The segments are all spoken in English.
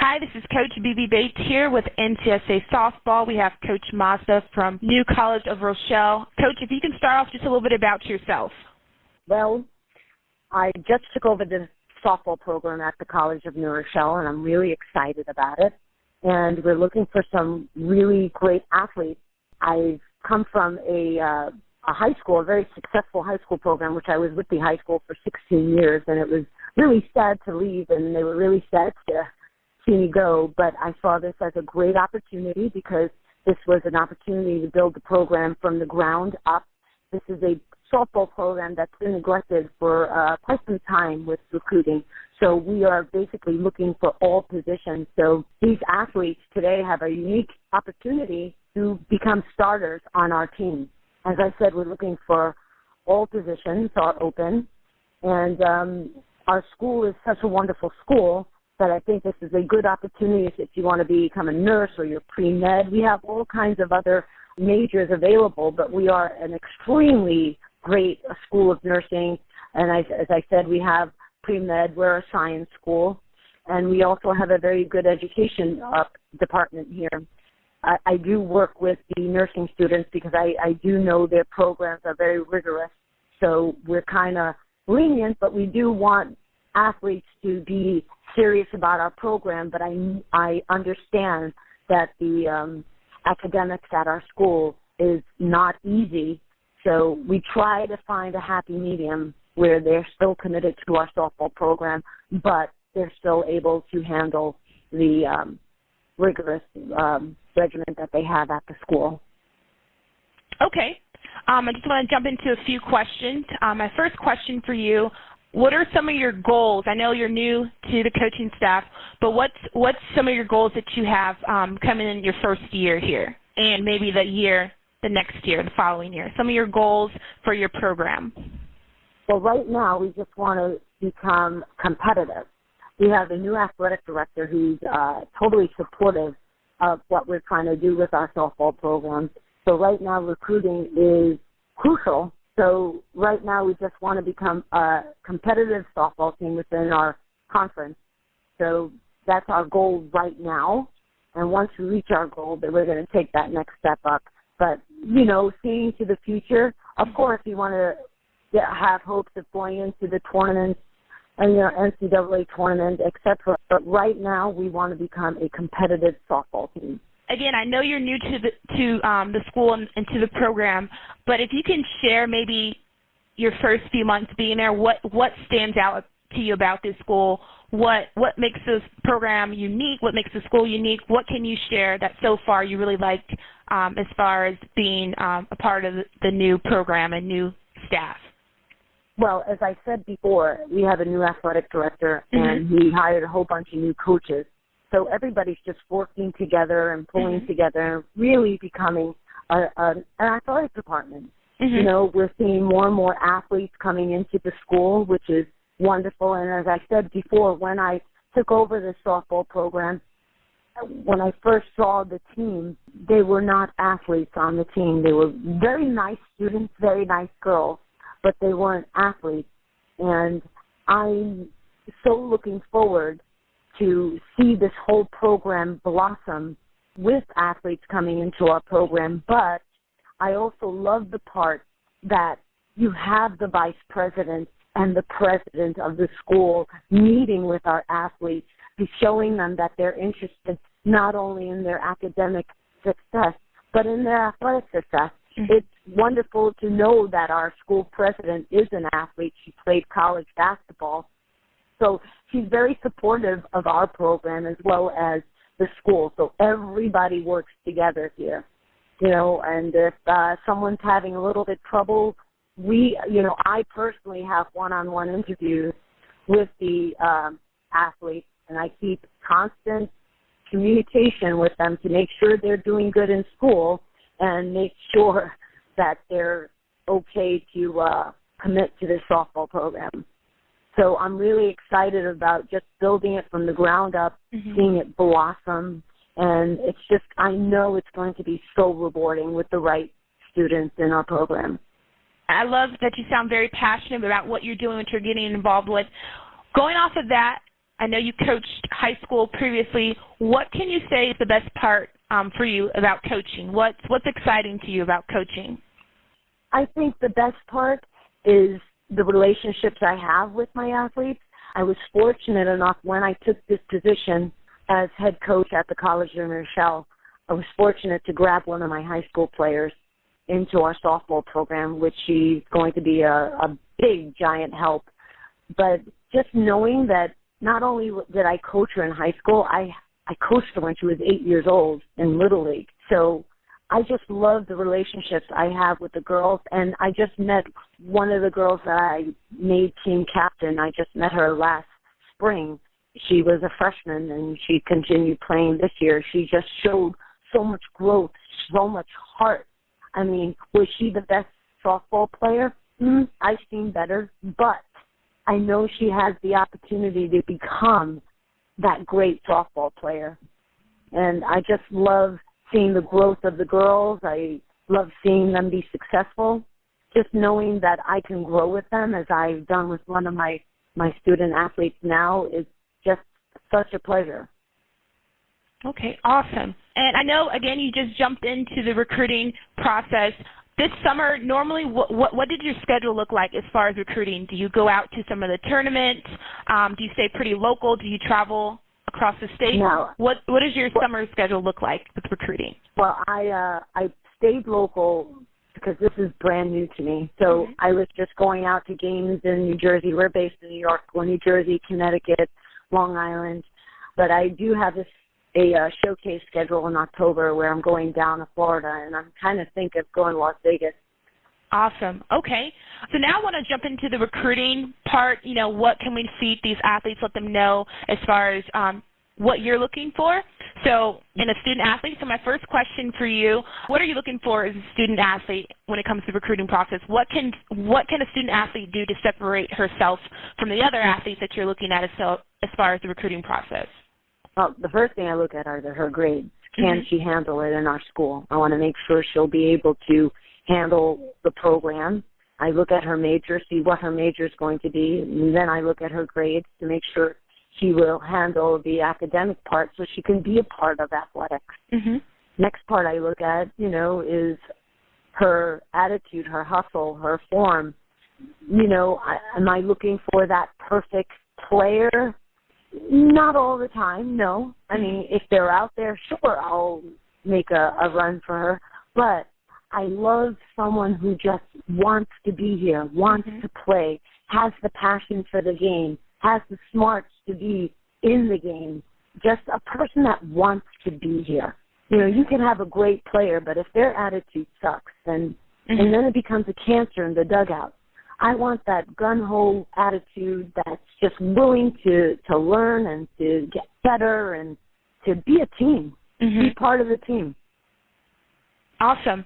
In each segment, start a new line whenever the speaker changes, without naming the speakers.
Hi, this is Coach B.B. Bates here with NCSA Softball. We have Coach Mazza from New College of Rochelle. Coach, if you can start off just a little bit about yourself.
Well, I just took over the softball program at the College of New Rochelle, and I'm really excited about it. And we're looking for some really great athletes. I've come from a high school, a very successful high school program, which I was with the high school for 16 years, and it was really sad to leave, and they were really sad to see me go. But I saw this as a great opportunity because this was an opportunity to build the program from the ground up. This is a softball program that's been neglected for quite some time with recruiting. So we are basically looking for all positions. So these athletes today have a unique opportunity to become starters on our team. As I said, we're looking for all positions are open. And our school is such a wonderful school that I think this is a good opportunity if you want to become a nurse or you're pre-med. We have all kinds of other majors available, but we are an extremely great school of nursing. And as I said, we have pre-med, we're a science school, and we also have a very good education department here. I do work with the nursing students because I do know their programs are very rigorous. So we're kind of lenient, but we do want athletes to be serious about our program. But I understand that the academics at our school is not easy. So we try to find a happy medium where they're still committed to our softball program, but they're still able to handle the rigorous regimen that they have at the school.
Okay. I just want to jump into a few questions. My first question for you, what are some of your goals? I know you're new to the coaching staff, but what's some of your goals that you have coming in your first year here and maybe the next year, the following year? Some of your goals for your program.
Well, right now we just want to become competitive. We have a new athletic director who's totally supportive of what we're trying to do with our softball program. So right now recruiting is crucial. So right now we just want to become a competitive softball team within our conference. So that's our goal right now. And once we reach our goal, then we're going to take that next step up. But, you know, seeing to the future, of course, you want to have hopes of going into the tournaments and, you know, NCAA tournament, et cetera. But right now we want to become a competitive softball team.
Again, I know you're new to the school and to the program, but if you can share maybe your first few months being there, what stands out to you about this school? What makes this program unique? What makes the school unique? What can you share that so far you really liked as far as being a part of the new program and new staff?
Well, as I said before, we have a new athletic director, and he hired a whole bunch of new coaches. So everybody's just working together and pulling together and really becoming an athletic department. You know, we're seeing more and more athletes coming into the school, which is wonderful. And as I said before, when I took over the softball program, when I first saw the team, they were not athletes on the team. They were very nice students, very nice girls, but they weren't athletes. And I'm so looking forward to see this whole program blossom with athletes coming into our program. But I also love the part that you have the vice president and the president of the school meeting with our athletes, showing them that they're interested not only in their academic success, but in their athletic success. It's wonderful to know that our school president is an athlete. She played college basketball. So she's very supportive of our program as well as the school. So everybody works together here, you know, and if someone's having a little bit trouble, I personally have one-on-one interviews with the athletes, and I keep constant communication with them to make sure they're doing good in school and make sure that they're okay to commit to this softball program. So I'm really excited about just building it from the ground up, seeing it blossom, and it's just, I know it's going to be so rewarding with the right students in our program.
I love that you sound very passionate about what you're doing, what you're getting involved with. Going off of that, I know you coached high school previously. What can you say is the best part for you about coaching? What's exciting to you about coaching?
I think the best part is the relationships I have with my athletes. I was fortunate enough when I took this position as head coach at the College of Rochelle, I was fortunate to grab one of my high school players into our softball program, which she's going to be a big, giant help. But just knowing that not only did I coach her in high school, I coached her when she was 8 years old in Little League. So I just love the relationships I have with the girls. And I just met one of the girls that I made team captain. I just met her last spring. She was a freshman, and she continued playing this year. She just showed so much growth, so much heart. I mean, was she the best softball player? I've seen better, but I know she has the opportunity to become that great softball player. And I just love seeing the growth of the girls. I love seeing them be successful. Just knowing that I can grow with them, as I've done with one of my student athletes now, is just such a pleasure.
Okay, awesome. And I know, again, you just jumped into the recruiting process. This summer, normally, what did your schedule look like as far as recruiting? Do you go out to some of the tournaments? Do you stay pretty local? Do you travel across the state?
No.
What does your summer schedule look like with recruiting?
Well, I stayed local because this is brand new to me. So I was just going out to games in New Jersey. We're based in New York, New Jersey, Connecticut, Long Island. But I do have a showcase schedule in October where I'm going down to Florida, and I'm kind of thinking of going to Las Vegas.
Awesome. Okay. So now I want to jump into the recruiting part. You know, what can we feed these athletes, let them know as far as what you're looking for. So in a student athlete, so my first question for you, what are you looking for as a student athlete when it comes to the recruiting process? What can a student athlete do to separate herself from the other athletes that you're looking at as far as the recruiting process?
Well, the first thing I look at are her grades. Can she handle it in our school? I want to make sure she'll be able to handle the program. I look at her major, see what her major is going to be, and then I look at her grades to make sure she will handle the academic part so she can be a part of athletics. Next part I look at, is her attitude, her hustle, her form. Am I looking for that perfect player? Not all the time, no. I mean, if they're out there, sure, I'll make a run for her. But I love someone who just wants to be here, wants to play, has the passion for the game, has the smarts to be in the game, just a person that wants to be here. You can have a great player, but if their attitude sucks, and then it becomes a cancer in the dugout. I want that gun-ho attitude that's just willing to learn and to get better and to be a team, be part of the team.
Awesome.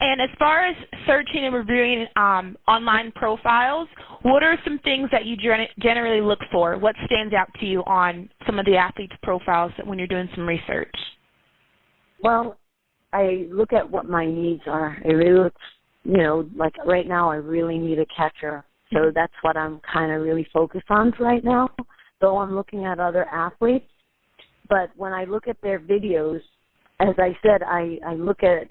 And as far as searching and reviewing online profiles, what are some things that you generally look for? What stands out to you on some of the athletes' profiles when you're doing some research?
Well, I look at what my needs are. I really look, like right now I really need a catcher. So that's what I'm kind of really focused on right now, though I'm looking at other athletes. But when I look at their videos, as I said, I look at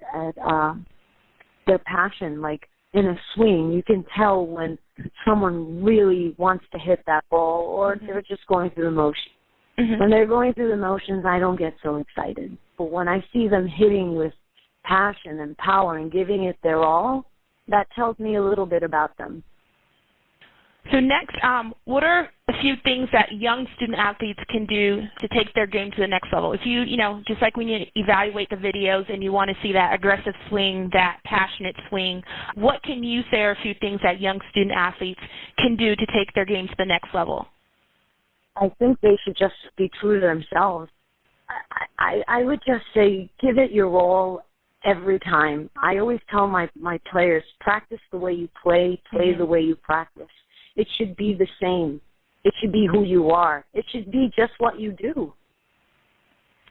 their passion. Like in a swing, you can tell when someone really wants to hit that ball or they're just going through the motions. When they're going through the motions, I don't get so excited. But when I see them hitting with passion and power and giving it their all, that tells me a little bit about them.
So next, what are a few things that young student athletes can do to take their game to the next level? If you, just like when you evaluate the videos and you want to see that aggressive swing, that passionate swing, what can you say are a few things that young student athletes can do to take their game to the next level?
I think they should just be true to themselves. I would just say give it your all every time. I always tell my players, practice the way you play the way you practice. It should be the same. It should be who you are. It should be just what you do.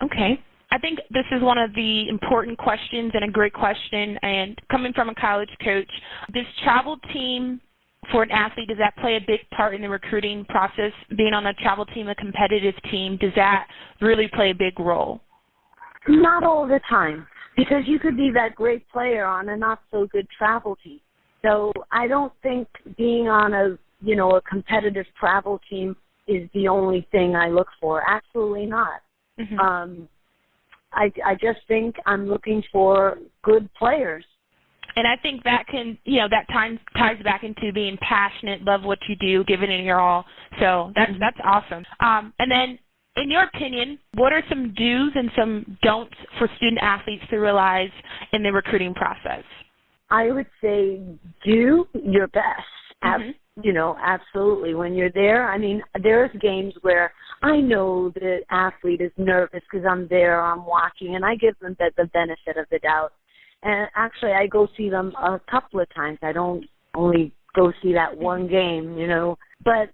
Okay. I think this is one of the important questions and a great question. And coming from a college coach, does travel team for an athlete, does that play a big part in the recruiting process? Being on a travel team, a competitive team, does that really play a big role?
Not all the time, because you could be that great player on a not so good travel team. So I don't think being on a competitive travel team is the only thing I look for. Absolutely not. Mm-hmm. I just think I'm looking for good players.
And I think that can, that ties back into being passionate, love what you do, giving it your all. So that's awesome. And then, in your opinion, what are some do's and some don'ts for student athletes to realize in the recruiting process?
I would say do your best. Mm-hmm. Absolutely. When you're there, I mean, there's games where I know the athlete is nervous because I'm there, I'm watching, and I give them the benefit of the doubt. And actually, I go see them a couple of times. I don't only go see that one game, But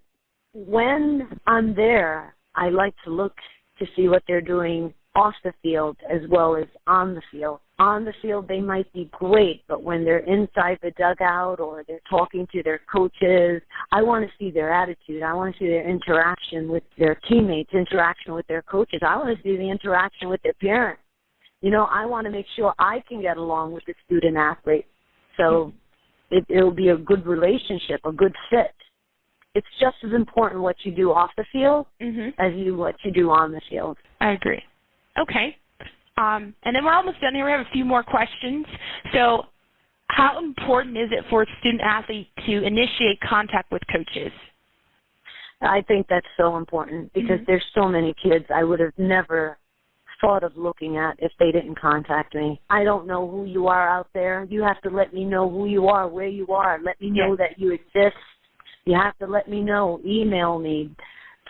when I'm there, I like to look to see what they're doing off the field as well as on the field. On the field, they might be great, but when they're inside the dugout or they're talking to their coaches, I want to see their attitude. I want to see their interaction with their teammates, interaction with their coaches. I want to see the interaction with their parents. I want to make sure I can get along with the student athlete. So it'll be a good relationship, a good fit. It's just as important what you do off the field as what you do on the field.
I agree. Okay. And then we're almost done here. We have a few more questions. So how important is it for a student athlete to initiate contact with coaches?
I think that's so important because there's so many kids I would have never thought of looking at if they didn't contact me. I don't know who you are out there. You have to let me know who you are, where you are. Let me know that you exist. You have to let me know. Email me.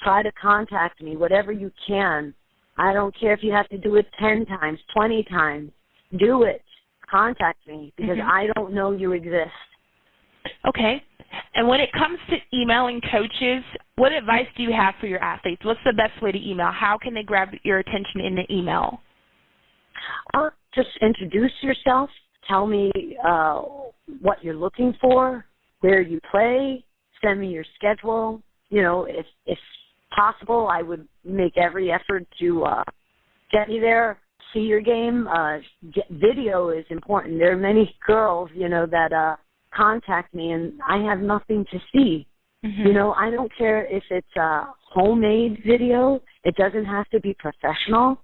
Try to contact me, whatever you can. I don't care if you have to do it 10 times, 20 times. Do it. Contact me because I don't know you exist.
Okay. And when it comes to emailing coaches, what advice do you have for your athletes? What's the best way to email? How can they grab your attention in the email?
Just introduce yourself. Tell me what you're looking for, where you play. Send me your schedule. If possible, I would make every effort to get you there, see your game. Video is important. There are many girls, that contact me, and I have nothing to see. I don't care if it's a homemade video. It doesn't have to be professional.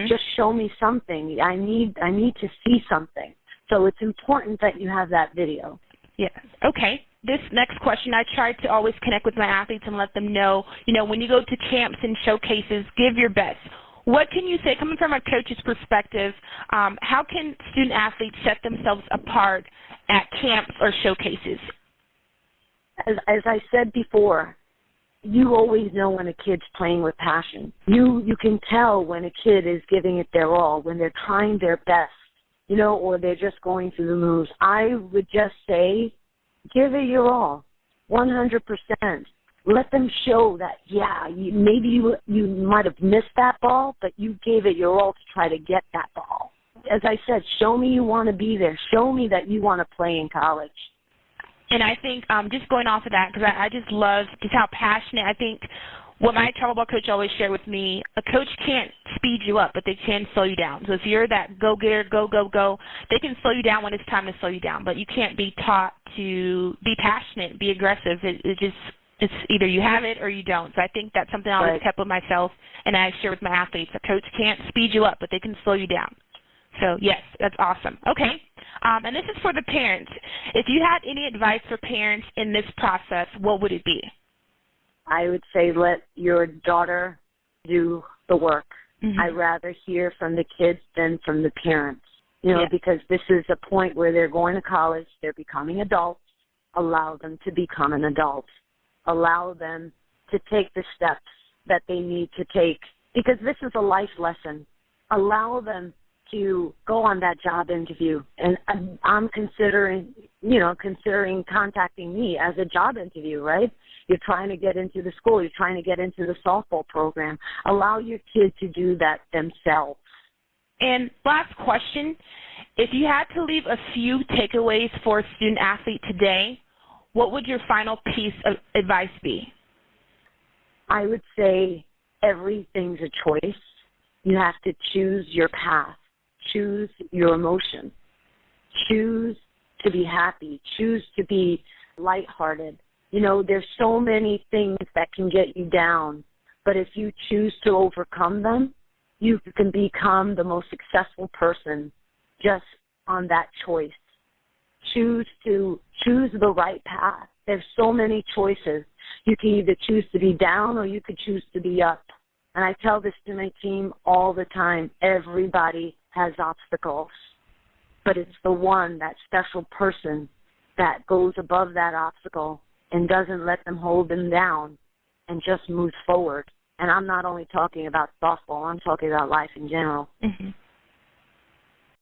Just show me something. I need to see something. So it's important that you have that video.
Yes. Okay. This next question, I try to always connect with my athletes and let them know, when you go to camps and showcases, give your best. What can you say, coming from a coach's perspective, how can student athletes set themselves apart at camps or showcases?
As I said before, you always know when a kid's playing with passion. You can tell when a kid is giving it their all, when they're trying their best, or they're just going through the moves. I would just say, give it your all, 100%. Let them show that, maybe you might have missed that ball, but you gave it your all to try to get that ball. As I said, show me you want to be there. Show me that you want to play in college.
And I think just going off of that, because I just love just how passionate, I think what my travel ball coach always shared with me, a coach can't speed you up, but they can slow you down. So if you're that go-getter, go, they can slow you down when it's time to slow you down. But you can't be taught to be passionate, be aggressive. It's either you have it or you don't. So I think that's something I always kept with myself, and I share with my athletes. A coach can't speed you up, but they can slow you down. So, yes, that's awesome. Okay. And this is for the parents. If you had any advice for parents in this process, what would it be?
I would say let your daughter do the work. I'd rather hear from the kids than from the parents, because this is a point where they're going to college, they're becoming adults. Allow them to become an adult. Allow them to take the steps that they need to take, because this is a life lesson. Allow them to go on that job interview. And I'm considering contacting me as a job interview, right? You're trying to get into the school. You're trying to get into the softball program. Allow your kid to do that themselves.
And last question, if you had to leave a few takeaways for a student athlete today, what would your final piece of advice be?
I would say everything's a choice. You have to choose your path, choose your emotion, choose to be happy, choose to be lighthearted. You know, there's so many things that can get you down, but if you choose to overcome them, you can become the most successful person just on that choice. Choose the right path. There's so many choices. You can either choose to be down or you could choose to be up. And I tell this to my team all the time. Everybody has obstacles, but it's the one, that special person, that goes above that obstacle and doesn't let them hold them down and just moves forward. And I'm not only talking about softball. I'm talking about life in general.
Mm-hmm.